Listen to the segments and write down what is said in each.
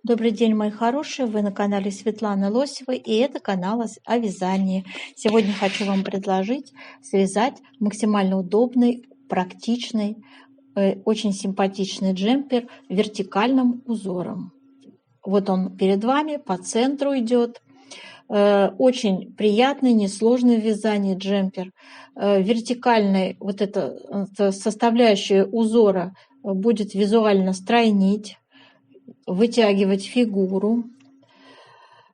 Добрый день, мои хорошие! Вы на канале Светланы Лосевой, и это канал о вязании. Сегодня хочу вам предложить связать максимально удобный, практичный, очень симпатичный джемпер вертикальным узором. Вот он перед вами, по центру идет. Очень приятный, несложный в вязании джемпер. Вертикальная вот эта составляющая узора будет визуально стройнить, вытягивать фигуру.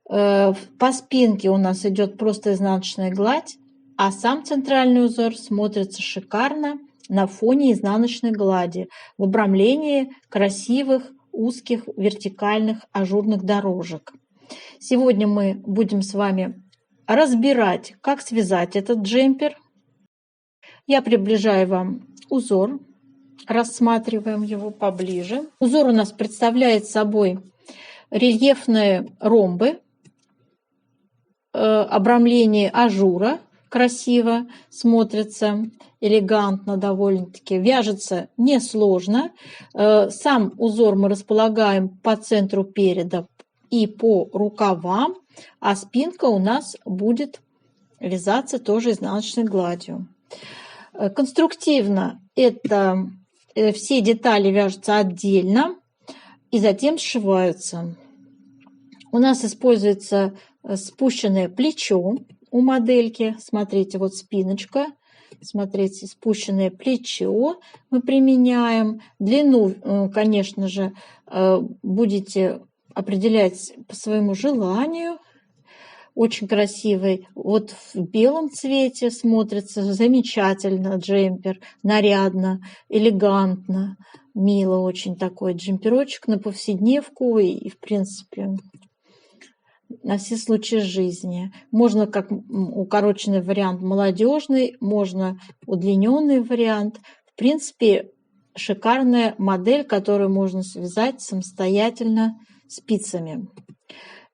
По спинке у нас идет просто изнаночная гладь, а сам центральный узор смотрится шикарно на фоне изнаночной глади в обрамлении красивых узких вертикальных ажурных дорожек. Сегодня мы будем с вами разбирать, как связать этот джемпер. Я приближаю вам узор. Рассматриваем его поближе. Узор у нас представляет собой рельефные ромбы, обрамление ажура, красиво смотрится, элегантно довольно-таки, вяжется несложно. Сам узор мы располагаем по центру переда и по рукавам, а спинка у нас будет вязаться тоже изнаночной гладью. Конструктивно это все детали вяжутся отдельно и затем сшиваются. У нас используется спущенное плечо у модельки. Смотрите, вот спиночка. Смотрите, спущенное плечо мы применяем. Длину, конечно же, будете определять по своему желанию. Очень красивый. Вот в белом цвете смотрится замечательно джемпер, нарядно, элегантно, мило очень такой джемперочек на повседневку и в принципе, на все случаи жизни. Можно как укороченный вариант молодежный, можно удлиненный вариант. В принципе, шикарная модель, которую можно связать самостоятельно спицами.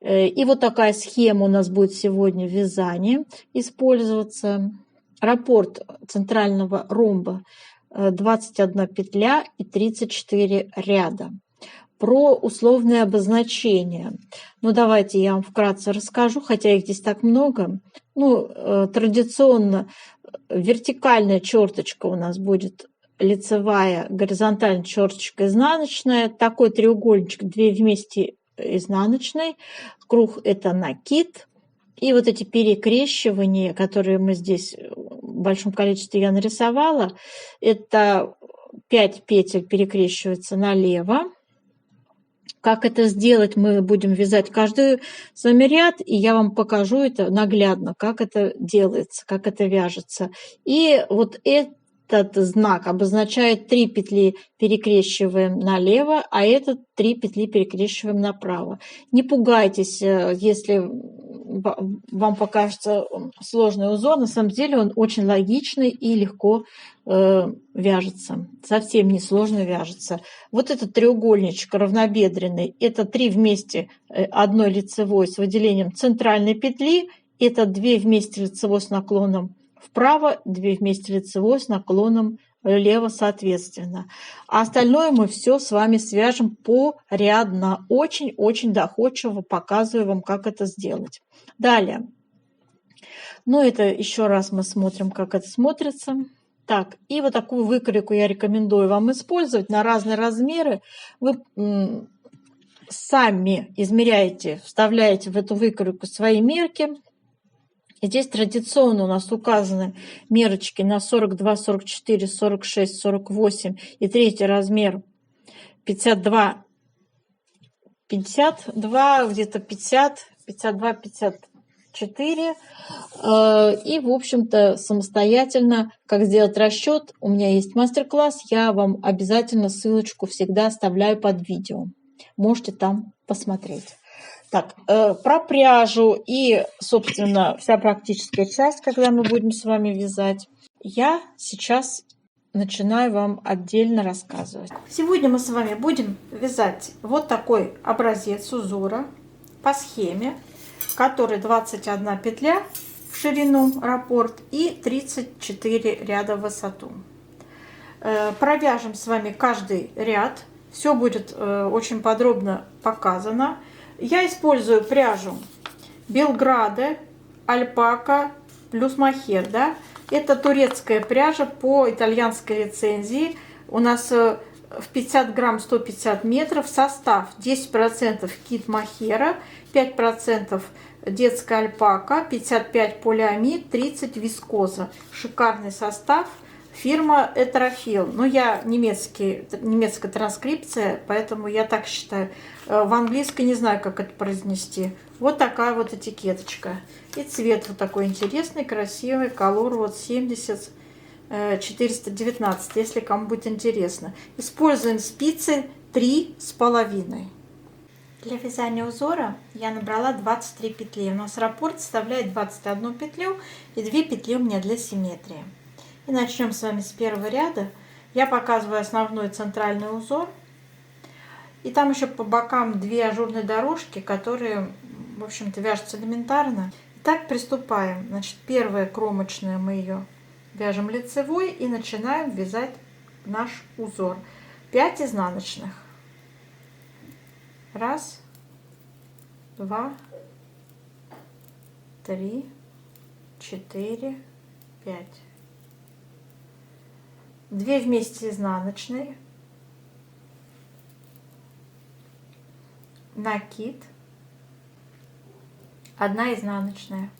И вот такая схема у нас будет сегодня в вязании использоваться. Раппорт центрального ромба 21 петля и 34 ряда. Про условные обозначения. Ну, давайте я вам вкратце расскажу, хотя их здесь так много. Традиционно вертикальная черточка у нас будет лицевая, горизонтальная черточка изнаночная. Такой треугольничек, 2 вместе изнаночной, круг это накид, и вот эти перекрещивания, которые мы здесь в большом количестве я нарисовала, это 5 петель перекрещивается налево. Как это сделать, мы будем вязать каждый с вами ряд, и я вам покажу это наглядно, как это делается, как это вяжется. И вот этот знак обозначает 3 петли перекрещиваем налево, а этот 3 петли перекрещиваем направо. Не пугайтесь, если вам покажется сложный узор, на самом деле он очень логичный и легко вяжется, совсем не сложно вяжется. Вот этот треугольничек равнобедренный, это 3 вместе одной лицевой с выделением центральной петли, это 2 вместе лицевой с наклоном вправо, 2 вместе лицевой с наклоном влево соответственно. А остальное мы все с вами свяжем порядно. Очень-очень доходчиво показываю вам, как это сделать. Далее. Это еще раз мы смотрим, как это смотрится. Так, и вот такую выкройку я рекомендую вам использовать на разные размеры. Вы сами измеряете, вставляете в эту выкройку свои мерки. Здесь традиционно у нас указаны мерочки на 42, 44, 46, 48 и третий размер 52, 52, где-то 50, 52, 54. И, в общем-то, самостоятельно, как сделать расчет, у меня есть мастер-класс, я вам обязательно ссылочку всегда оставляю под видео. Можете там посмотреть. Так, про пряжу и, собственно, вся практическая часть, когда мы будем с вами вязать, я сейчас начинаю вам отдельно рассказывать. Сегодня мы с вами будем вязать вот такой образец узора по схеме, который 21 петля в ширину раппорт и 34 ряда в высоту. Провяжем с вами каждый ряд Все будет очень подробно показано. Я использую пряжу Белграде, альпака плюс мохер, да. Это турецкая пряжа по итальянской лицензии. У нас в 50 грамм 150 метров. Состав 10% кит мохера, 5% детская альпака, 55 полиамид, 30 вискоза. Шикарный состав. Фирма Этрофил. Ну, я немецкая транскрипция, поэтому я так считаю. В английской не знаю, как это произнести. Вот такая вот этикеточка. И цвет вот такой интересный, красивый. Колор вот 70 419, если кому будет интересно. Используем спицы 3,5. Для вязания узора я набрала 23 петли. У нас раппорт составляет 21 петлю и 2 петли у меня для симметрии. И начнем с вами с первого ряда. Я показываю основной центральный узор. И там еще по бокам 2 ажурные дорожки, которые, в общем-то, вяжутся элементарно. Итак, приступаем. Значит, первая кромочная, мы ее вяжем лицевой и начинаем вязать наш узор. 5 изнаночных. 1, 2, 3, 4, 5. 2 вместе изнаночные, накид, 1 изнаночная.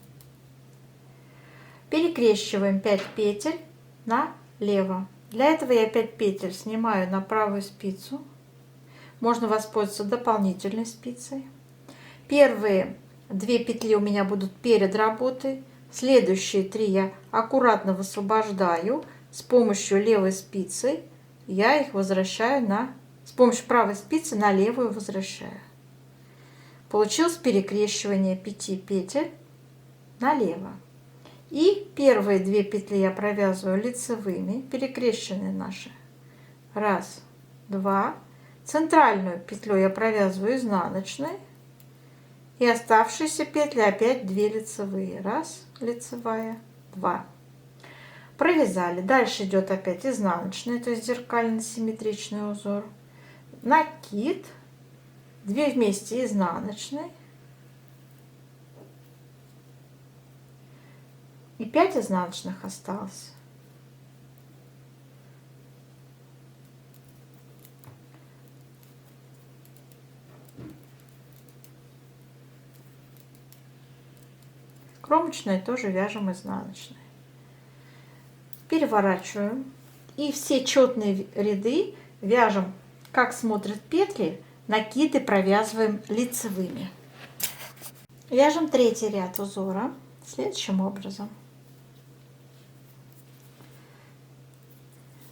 Перекрещиваем 5 петель налево. Для этого я 5 петель снимаю на правую спицу. Можно воспользоваться дополнительной спицей. Первые 2 петли у меня будут перед работой. Следующие 3 я аккуратно высвобождаю. С помощью левой спицы я их возвращаю с помощью правой спицы на левую возвращаю. Получилось перекрещивание 5 петель налево. И первые 2 петли я провязываю лицевыми, перекрещенные наши. 1, 2. Центральную петлю я провязываю изнаночной. И оставшиеся петли опять 2 лицевые. 1 лицевая, 2. Провязали. Дальше идет опять изнаночная, то есть зеркально-симметричный узор. Накид. 2 вместе изнаночной. И 5 изнаночных осталось. Кромочные тоже вяжем изнаночной. Переворачиваем. И все четные ряды вяжем, как смотрят петли, накиды провязываем лицевыми. Вяжем 3-й ряд узора следующим образом.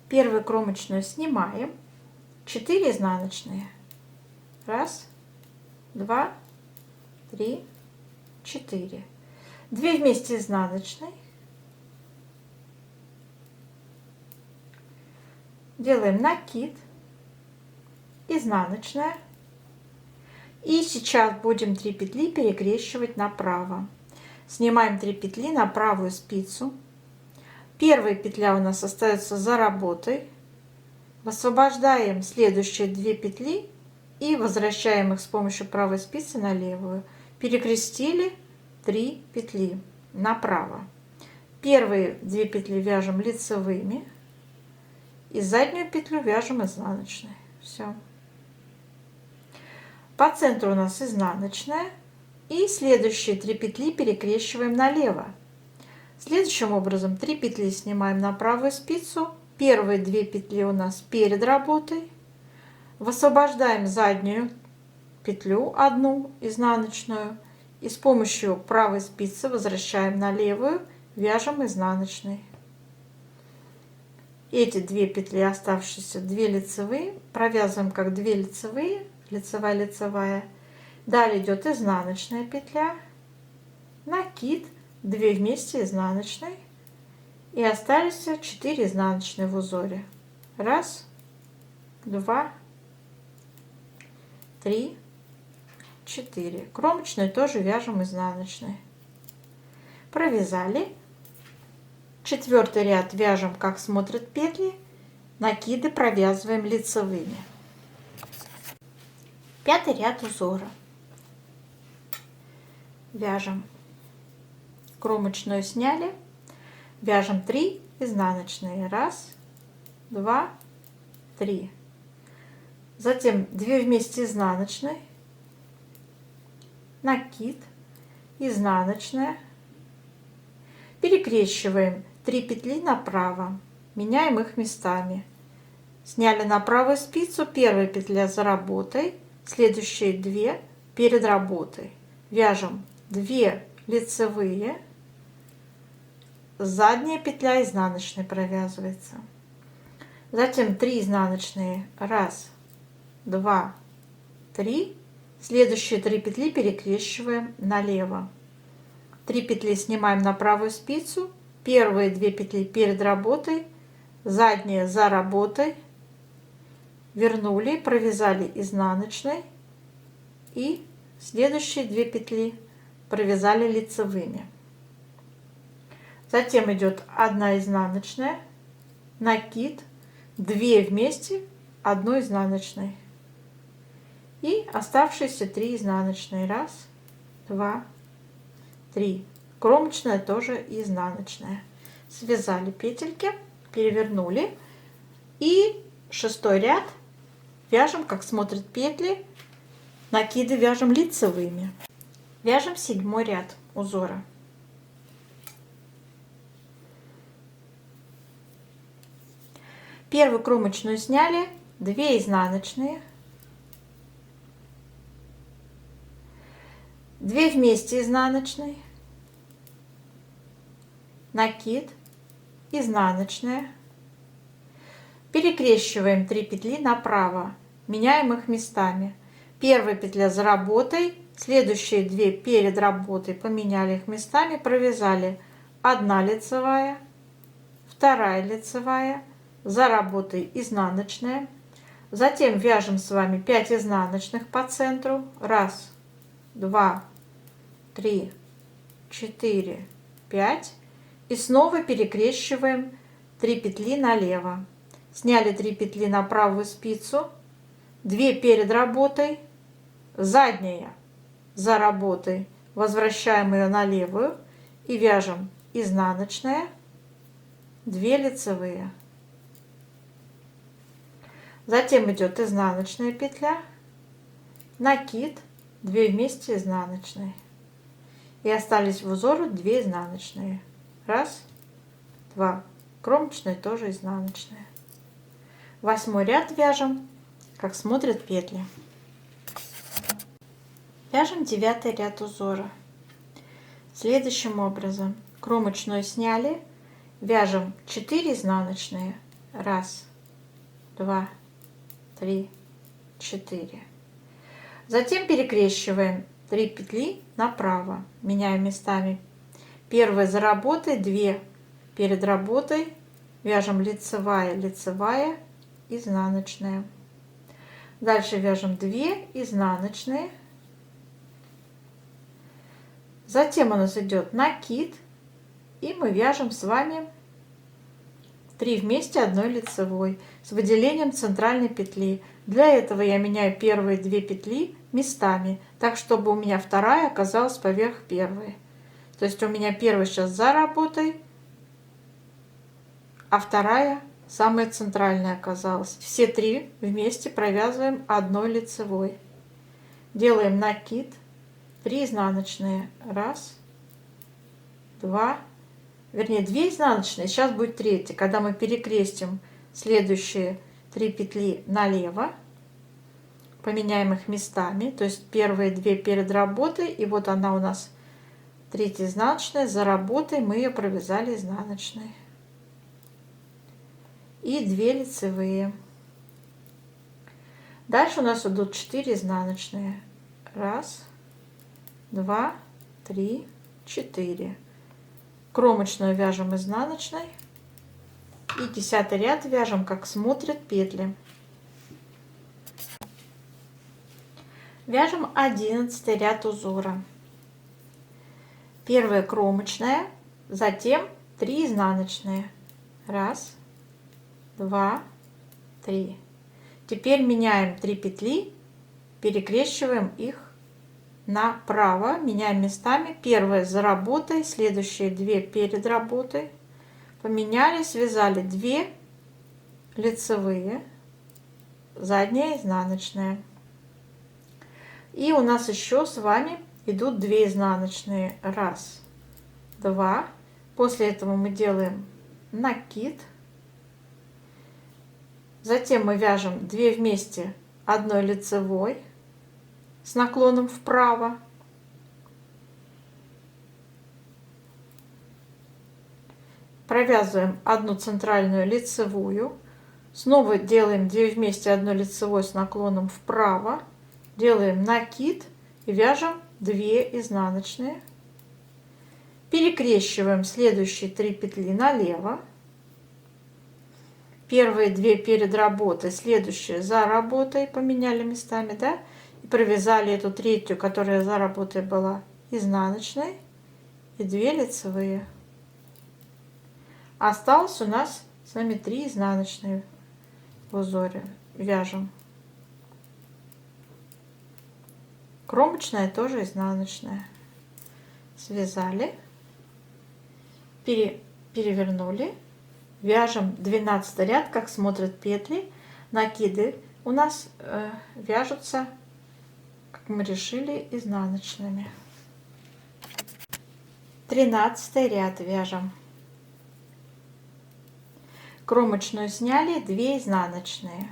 Первую кромочную снимаем, 4 изнаночные. 1, 2, 3, 4. 2 вместе изнаночной. Делаем накид, изнаночная. И сейчас будем 3 петли перекрещивать направо. Снимаем 3 петли на правую спицу. Первая петля у нас остается за работой. Высвобождаем следующие 2 петли и возвращаем их с помощью правой спицы на левую. Перекрестили 3 петли направо. Первые 2 петли вяжем лицевыми. И заднюю петлю вяжем изнаночной. Все. По центру у нас изнаночная. И следующие 3 петли перекрещиваем налево. Следующим образом 3 петли снимаем на правую спицу. Первые 2 петли у нас перед работой. Высвобождаем заднюю петлю, 1 изнаночную. И с помощью правой спицы возвращаем на левую, вяжем изнаночной. Эти 2 петли, оставшиеся 2 лицевые, провязываем как 2 лицевые, лицевая. Далее идет изнаночная петля, накид, 2 вместе изнаночной. И остались 4 изнаночные в узоре. 1, 2, 3, 4. Кромочную тоже вяжем изнаночной. Провязали. 4-й ряд вяжем, как смотрят петли. Накиды провязываем лицевыми. Пятый ряд узора. Вяжем, кромочную сняли, вяжем 3 изнаночные. 1, 2, 3. Затем 2 вместе изнаночной, накид, изнаночная, перекрещиваем 3 петли направо, меняем их местами. Сняли на правую спицу, первая петля за работой, следующие 2 перед работой. Вяжем 2 лицевые, задняя петля изнаночной провязывается. Затем 3 изнаночные. 1, 2, 3. Следующие 3 петли перекрещиваем налево. 3 петли снимаем на правую спицу, первые 2 петли перед работой, задняя за работой, вернули, провязали изнаночной и следующие 2 петли провязали лицевыми. Затем идет 1 изнаночная, накид, 2 вместе, 1 изнаночной и оставшиеся 3 изнаночные. 1, 2, 3. Кромочная тоже изнаночная. Связали петельки, перевернули и 6-й ряд вяжем, как смотрят петли, накиды вяжем лицевыми. Вяжем 7-й ряд узора. Первую кромочную сняли, 2 изнаночные, 2 вместе изнаночной, накид, изнаночная, перекрещиваем 3 петли направо, меняем их местами. Первая петля за работой, следующие 2 перед работой, поменяли их местами, провязали 1 лицевая, 2 лицевая, за работой изнаночная. Затем вяжем с вами 5 изнаночных по центру. 1, 2, 3, 4, 5. И снова перекрещиваем 3 петли налево. Сняли 3 петли на правую спицу, 2 перед работой, задняя за работой, возвращаем ее на левую и вяжем изнаночная, 2 лицевые. Затем идет изнаночная петля, накид, 2 вместе изнаночной. И остались в узоре 2 изнаночные. 1, 2. Кромочная тоже изнаночная. 8-й ряд вяжем, как смотрят петли. Вяжем 9-й ряд узора. Следующим образом. Кромочную сняли, вяжем 4 изнаночные. 1, 2, 3, 4. Затем перекрещиваем 3 петли направо, меняем местами. Первая за работой, 2 перед работой, вяжем лицевая, лицевая, изнаночная. Дальше вяжем 2 изнаночные. Затем у нас идет накид, и мы вяжем с вами 3 вместе 1 лицевой с выделением центральной петли. Для этого я меняю первые 2 петли местами, так чтобы у меня вторая оказалась поверх первой. То есть у меня первая сейчас за работой, а вторая самая центральная оказалась. Все 3 вместе провязываем 1 лицевой. Делаем накид, 3 изнаночные. 1, 2, вернее 2 изнаночные, сейчас будет 3, когда мы перекрестим следующие 3 петли налево, поменяем их местами, то есть первые 2 перед работой, и вот она у нас 3 изнаночная, за работой мы ее провязали изнаночной. И 2 лицевые. Дальше у нас идут 4 изнаночные. 1, 2, 3, 4. Кромочную вяжем изнаночной. И 10-й ряд вяжем, как смотрят петли. Вяжем 11-й ряд узора. Первая кромочная, затем 3 изнаночные. 1, 2, 3. Теперь меняем 3 петли перекрещиваем их направо, меняем местами. Первая за работой, следующие 2 перед работой. Поменяли, связали 2 лицевые, задняя, изнаночная. И у нас еще с вами идут 2 изнаночные. 1, 2. После этого мы делаем накид. Затем мы вяжем 2 вместе одной лицевой с наклоном вправо. Провязываем одну центральную лицевую. Снова делаем 2 вместе одной лицевой с наклоном вправо. Делаем накид и вяжем 2 изнаночные. Перекрещиваем следующие 3 петли налево. Первые 2 перед работой, следующие за работой, поменяли местами, да? И провязали эту третью, которая за работой была, изнаночной, и 2 лицевые. Осталось у нас с вами 3 изнаночные в узоре. Вяжем. Кромочная тоже изнаночная. Связали, перевернули. Вяжем 12 ряд, как смотрят петли. Накиды у нас вяжутся, как мы решили, изнаночными. 13 ряд вяжем. Кромочную сняли, 2 изнаночные.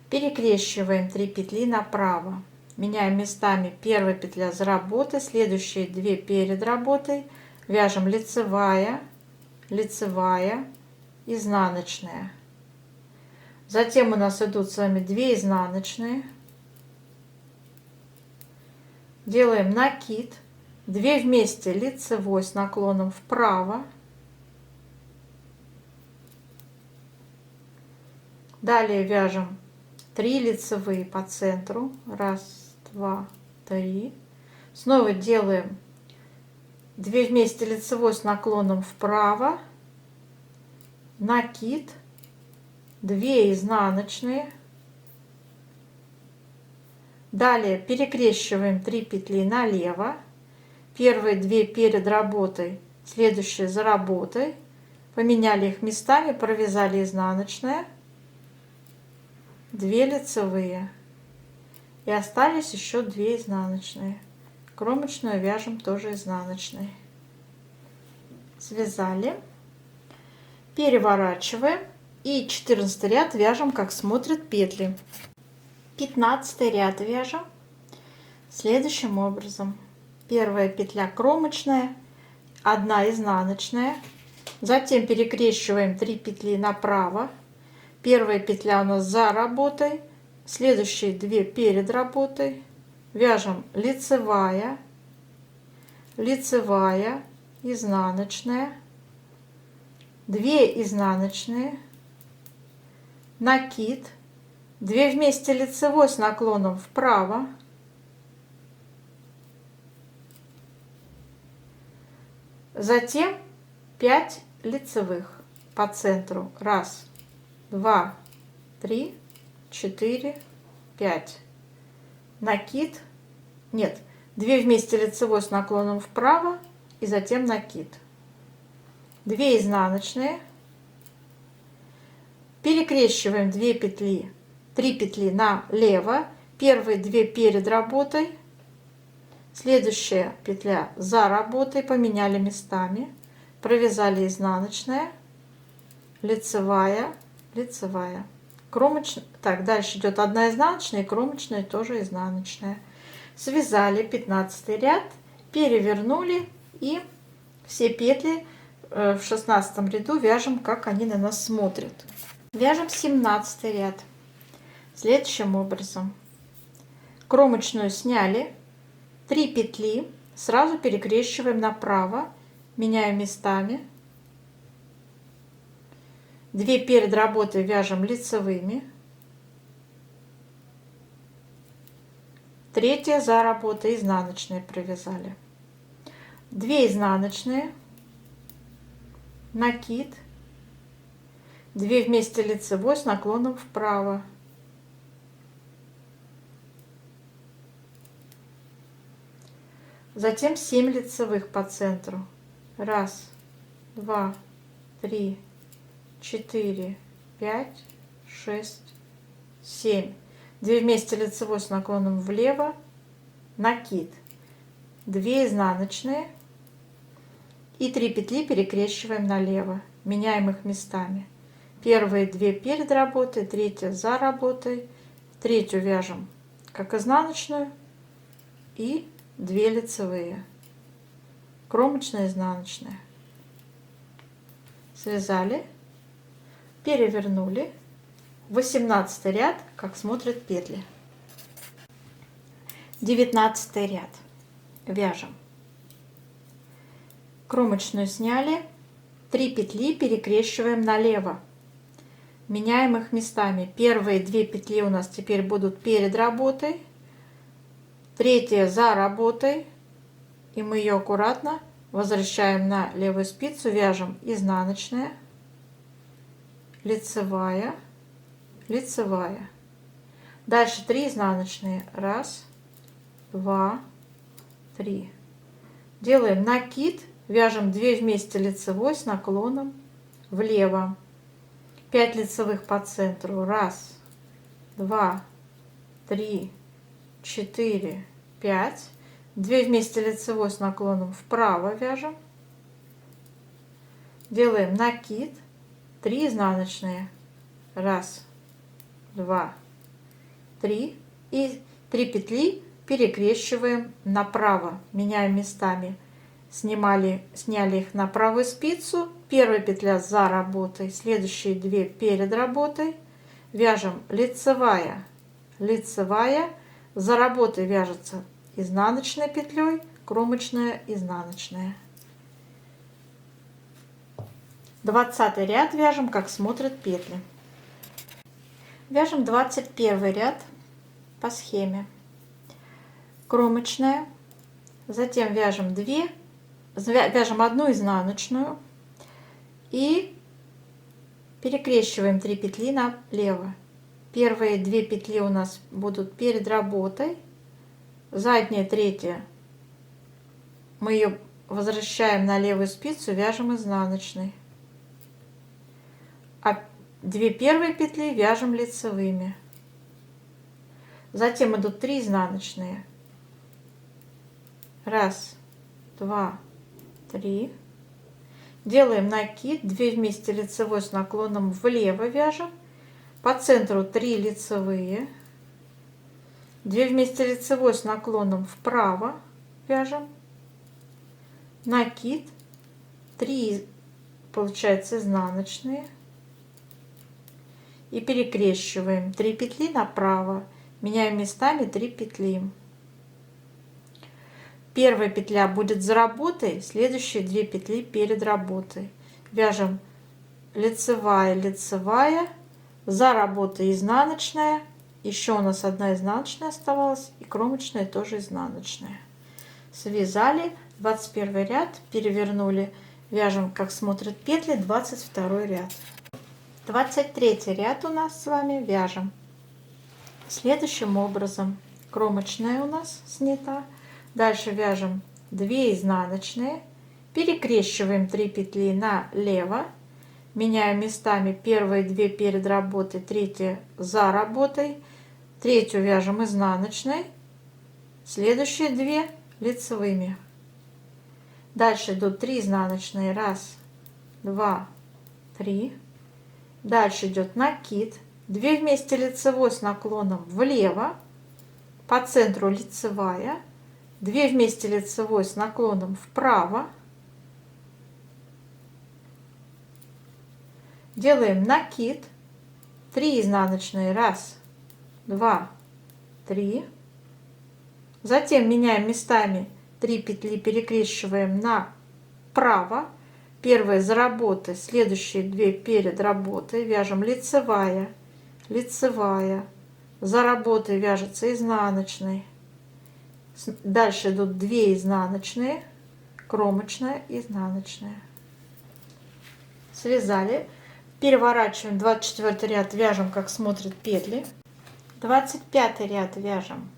Перекрещиваем 3 петли направо. Меняем местами. Первая петля за работой, следующие 2 перед работой. Вяжем лицевая, лицевая, изнаночная. Затем у нас идут с вами 2 изнаночные. Делаем накид. 2 вместе лицевой с наклоном вправо. Далее вяжем 3 лицевые по центру. 1, 2, 3. Снова делаем 2 вместе лицевой с наклоном вправо. Накид. 2 изнаночные. Далее перекрещиваем 3 петли налево. Первые 2 перед работой, следующие за работой. Поменяли их местами, провязали изнаночная. 2 лицевые. И остались еще 2 изнаночные. Кромочную вяжем тоже изнаночной. Связали. Переворачиваем. И 14 ряд вяжем, как смотрят петли. 15 ряд вяжем следующим образом. Первая петля кромочная, 1 изнаночная. Затем перекрещиваем 3 петли направо. Первая петля у нас за работой, следующие 2 перед работой. Вяжем лицевая, лицевая, изнаночная, 2 изнаночные, накид, 2 вместе лицевой с наклоном вправо. Затем 5 лицевых по центру. 1, 2, 3, 4, 5. Накид. Нет, 2 вместе лицевой с наклоном вправо и затем накид. 2 изнаночные. Перекрещиваем 2 петли, 3 петли налево. Первые 2 перед работой. Следующая петля за работой, поменяли местами, провязали изнаночная, лицевая, лицевая, кромочная. Так, дальше идет 1 изнаночная и кромочная тоже изнаночная. Связали 15 ряд, перевернули и все петли в 16 ряду вяжем, как они на нас смотрят. Вяжем 17 ряд следующим образом. Кромочную сняли. 3 петли, сразу перекрещиваем направо, меняем местами. 2 перед работой вяжем лицевыми. 3 за работой изнаночные провязали. 2 изнаночные, накид, 2 вместе лицевой с наклоном вправо. Затем 7 лицевых по центру. 1, 2, 3, 4, 5, 6, 7. 2 вместе лицевой с наклоном влево, накид, 2 изнаночные и 3 петли перекрещиваем налево, меняем их местами. Первые 2 перед работой, третья за работой, третью вяжем как изнаночную и 2 лицевые, кромочная, изнаночная. Связали, перевернули. 18 ряд, как смотрят петли. 19 ряд. Вяжем. Кромочную сняли, 3 петли перекрещиваем налево. Меняем их местами. Первые 2 петли у нас теперь будут перед работой, третья за работой, и мы ее аккуратно возвращаем на левую спицу, вяжем изнаночная, лицевая, лицевая. Дальше 3 изнаночные. 1, 2, 3. Делаем накид, вяжем 2 вместе лицевой с наклоном влево. 5 лицевых по центру. 1, 2, 3, 4, 5. 2 вместе лицевой с наклоном вправо вяжем. Делаем накид, 3 изнаночные. 1, 2, 3 и 3 петли перекрещиваем направо, меняем местами. Сняли их на правую спицу, первая петля за работой, следующие 2 перед работой, вяжем лицевая, лицевая, за работой вяжется изнаночной петлей, кромочная, изнаночная. 20 ряд вяжем, как смотрят петли. Вяжем 21 ряд по схеме. Кромочная, затем вяжем 1 изнаночную и перекрещиваем 3 петли налево. Первые 2 петли у нас будут перед работой, задняя, третья, мы ее возвращаем на левую спицу, вяжем изнаночной. А 2 первые петли вяжем лицевыми. Затем идут 3 изнаночные. 1, 2, 3. Делаем накид, 2 вместе лицевой с наклоном влево вяжем. По центру 3 лицевые. 2 вместе лицевой с наклоном вправо вяжем. Накид, 3 получается изнаночные. И перекрещиваем 3 петли направо, меняем местами 3 петли. Первая петля будет за работой, следующие 2 петли перед работой. Вяжем лицевая, лицевая, за работой изнаночная, еще у нас одна изнаночная оставалась, и кромочная тоже изнаночная. Связали 21 ряд, перевернули, вяжем, как смотрят петли, 22 ряд. 23 ряд у нас с вами вяжем следующим образом. Кромочная у нас снята. Дальше вяжем 2 изнаночные, перекрещиваем 3 петли налево, меняем местами первые 2 перед работой, третья за работой, третью вяжем изнаночной, следующие 2 лицевыми. Дальше идут 3 изнаночные. 1, 2, 3. Дальше идет накид, 2 вместе лицевой с наклоном влево, по центру лицевая, 2 вместе лицевой с наклоном вправо, делаем накид, 3 изнаночные. 1, 2, 3. Затем меняем местами, 3 петли перекрещиваем направо. Первая за работой, следующие 2 перед работой, вяжем лицевая, лицевая, за работой вяжется изнаночной. Дальше идут 2 изнаночные, кромочная, изнаночная. Связали, переворачиваем 24 ряд, вяжем, как смотрят петли. 25 ряд вяжем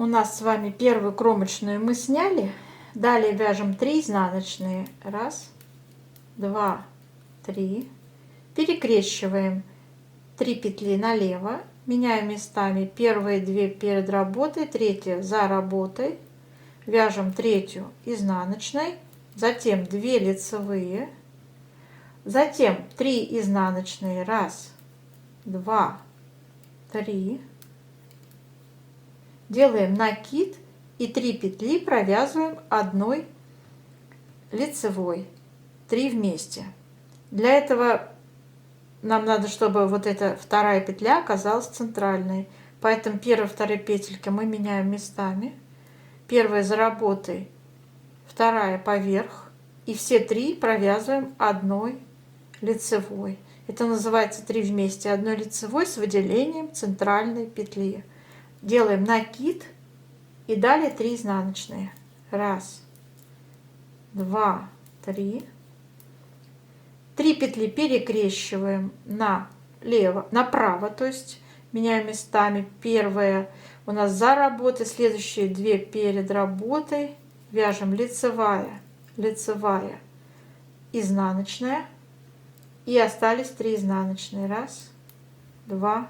У нас с вами первую кромочную мы сняли. Далее вяжем 3 изнаночные. 1, 2, 3. Перекрещиваем 3 петли налево. Меняем местами первые 2 перед работой, третья за работой. Вяжем третью изнаночной. Затем 2 лицевые. Затем 3 изнаночные. 1, 2, 3. Делаем накид и 3 петли провязываем одной лицевой. 3 вместе. Для этого нам надо, чтобы вот эта вторая петля оказалась центральной. Поэтому первая и вторая петельки мы меняем местами. Первая за работой, вторая поверх. И все 3 провязываем одной лицевой. Это называется 3 вместе. Одной лицевой с выделением центральной петли. Делаем накид и далее 3 изнаночные. 1, 2, 3. 3 петли перекрещиваем налево, направо, то есть меняем местами. Первая у нас за работой, следующие 2 перед работой. Вяжем лицевая, лицевая, изнаночная. И остались 3 изнаночные. 1, 2,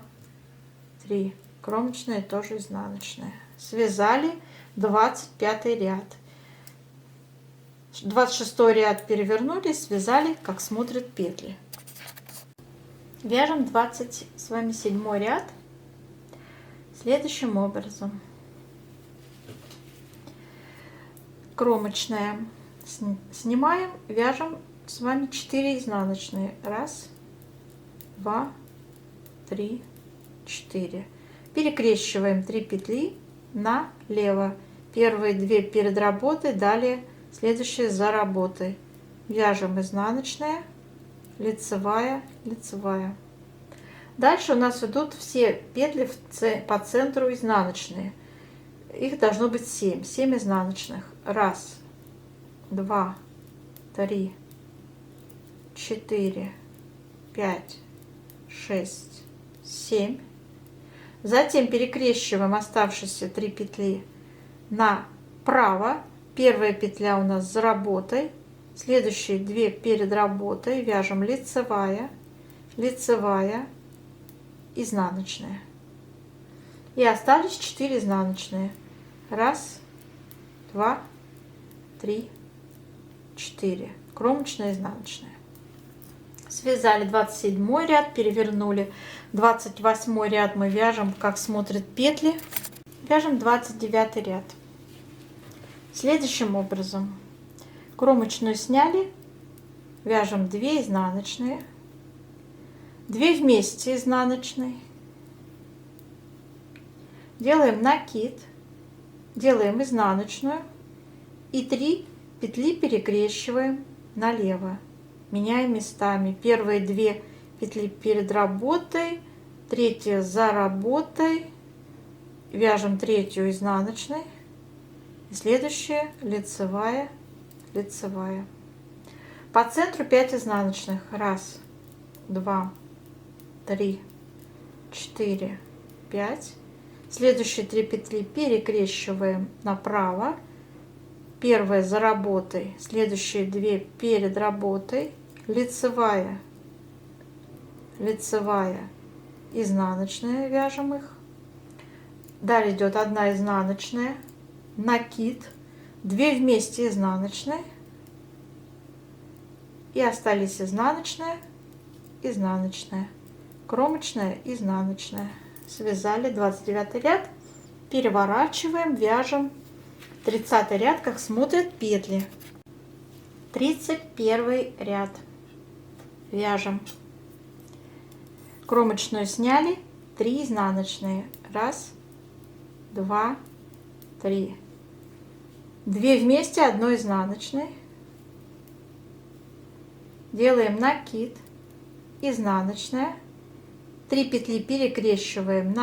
3. Кромочная тоже изнаночная. Связали 25 ряд. 26 ряд перевернули, связали, как смотрят петли. Вяжем 27 ряд следующим образом. Кромочная снимаем, вяжем с вами 4 изнаночные. 1, 2, 3, 4. Перекрещиваем 3 петли налево. Первые 2 перед работой, далее следующие за работой. Вяжем изнаночная, лицевая, лицевая. Дальше у нас идут все петли по центру изнаночные. Их должно быть 7. 7 изнаночных. 1, 2, 3, 4, 5, 6, 7. Затем перекрещиваем оставшиеся 3 петли направо. Первая петля у нас за работой. Следующие 2 перед работой. Вяжем лицевая, лицевая, изнаночная. И остались 4 изнаночные. 1, 2, 3, 4. Кромочная, изнаночная. Связали 27 ряд, перевернули. 28 ряд мы вяжем, как смотрят петли. Вяжем 29 ряд. Следующим образом. Кромочную сняли, вяжем 2 изнаночные, 2 вместе изнаночной. Делаем накид, делаем изнаночную и 3 петли перекрещиваем налево. Меняем местами. Первые 2 петли перед работой, третья за работой. Вяжем третью изнаночной. И следующая лицевая, лицевая. По центру 5 изнаночных. 1, 2, 3, 4, 5. Следующие 3 петли перекрещиваем направо. Первая за работой, следующие 2 перед работой. Лицевая, лицевая, изнаночная, вяжем их. Далее идет 1 изнаночная, накид, 2 вместе изнаночной. И остались изнаночная, изнаночная, кромочная, изнаночная. Связали 29 ряд, переворачиваем, вяжем 30 ряд, как смотрят петли. 31 ряд. Вяжем. Кромочную сняли, 3 изнаночные. 1, 2, 3. 2 вместе, 1 изнаночной. Делаем накид, изнаночная. 3 петли перекрещиваем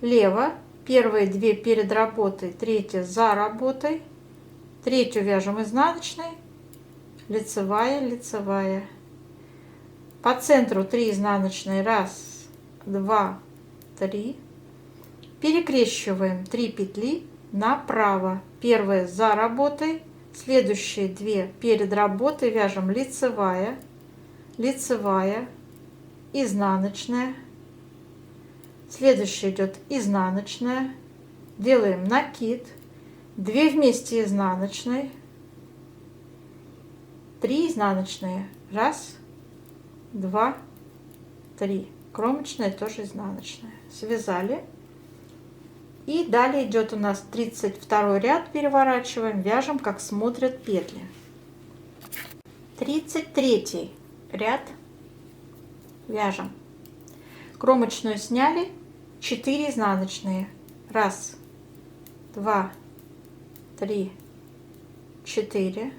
налево. Первые 2 перед работой, третья за работой. Третью вяжем изнаночной, лицевая, лицевая. По центру 3 изнаночные. 1, 2, 3. Перекрещиваем 3 петли направо. Первая за работой, следующие 2 перед работой вяжем лицевая, лицевая, изнаночная. Следующая идет изнаночная. Делаем накид, 2 вместе изнаночной, 3 изнаночные, 1, 2, 3, кромочная тоже изнаночная, связали. И далее идет у нас 32 ряд, переворачиваем, вяжем, как смотрят петли. 33 ряд, вяжем. Кромочную сняли, 4 изнаночные, 1, 2, 3, 4,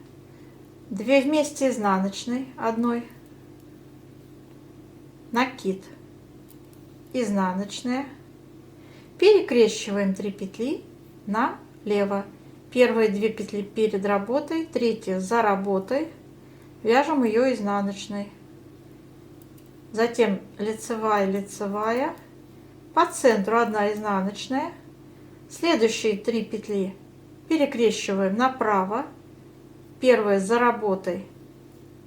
2 вместе изнаночной, одной, накид, изнаночная, перекрещиваем 3 петли налево. Первые 2 петли перед работой, третья за работой, вяжем ее изнаночной. Затем лицевая, лицевая, по центру 1 изнаночная. Следующие 3 петли перекрещиваем направо. Первая за работой,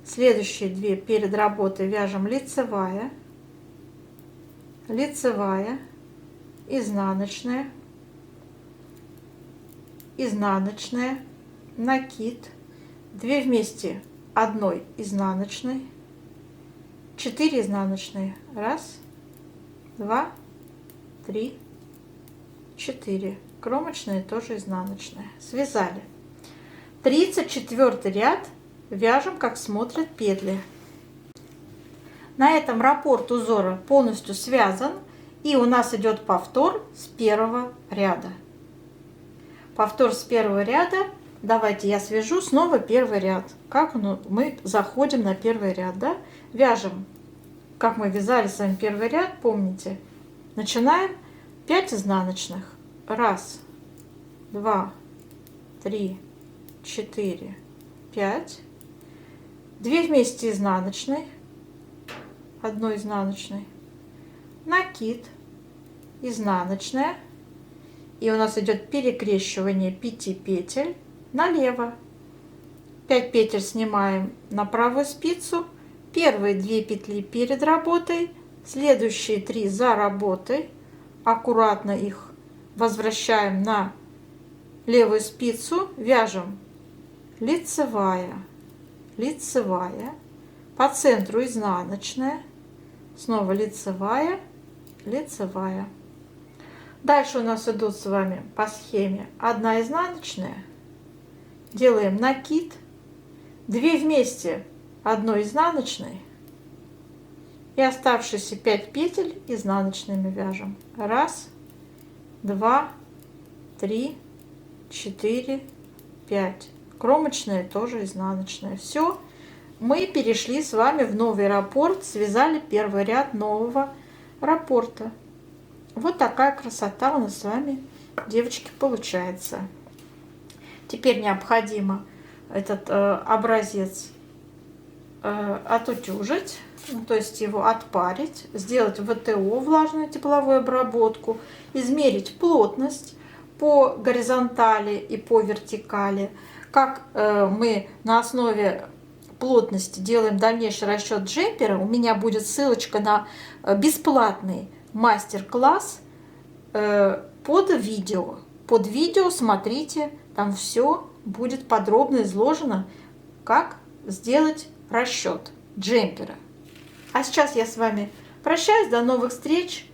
следующие 2 перед работой вяжем лицевая, лицевая, изнаночная, изнаночная, накид, 2 вместе одной изнаночной, 4 изнаночные, 1, 2, 3, 4, кромочная тоже изнаночная, связали. 34 ряд, вяжем, как смотрят петли. На этом раппорт узора полностью связан, и у нас идет повтор с 1 ряда. Повтор с 1 ряда. Давайте я свяжу снова 1 ряд. Как мы заходим на 1 ряд, да? Вяжем, как мы вязали с вами 1 ряд, помните? Начинаем 5 изнаночных. 1, 2, 3, 4, 5, 2 вместе изнаночной, 1 изнаночной, накид, изнаночная, и у нас идет перекрещивание 5 петель налево. 5 петель снимаем на правую спицу, первые 2 петли перед работой, следующие 3 за работой, аккуратно их возвращаем на левую спицу, вяжем лицевая, лицевая, по центру изнаночная, снова лицевая, лицевая. Дальше у нас идут с вами по схеме 1 изнаночная, делаем накид, 2 вместе 1 изнаночной и оставшиеся 5 петель изнаночными вяжем. 1, 2, 3, 4, 5. Кромочная тоже изнаночная. Все, мы перешли с вами в новый раппорт, связали 1 ряд нового раппорта. Вот такая красота у нас с вами, девочки, получается. Теперь необходимо этот образец отутюжить, то есть его отпарить, сделать ВТО, влажную тепловую обработку, измерить плотность по горизонтали и по вертикали. Как мы на основе плотности делаем дальнейший расчет джемпера, у меня будет ссылочка на бесплатный мастер-класс под видео. Под видео смотрите, там все будет подробно изложено, как сделать расчет джемпера. А сейчас я с вами прощаюсь, до новых встреч.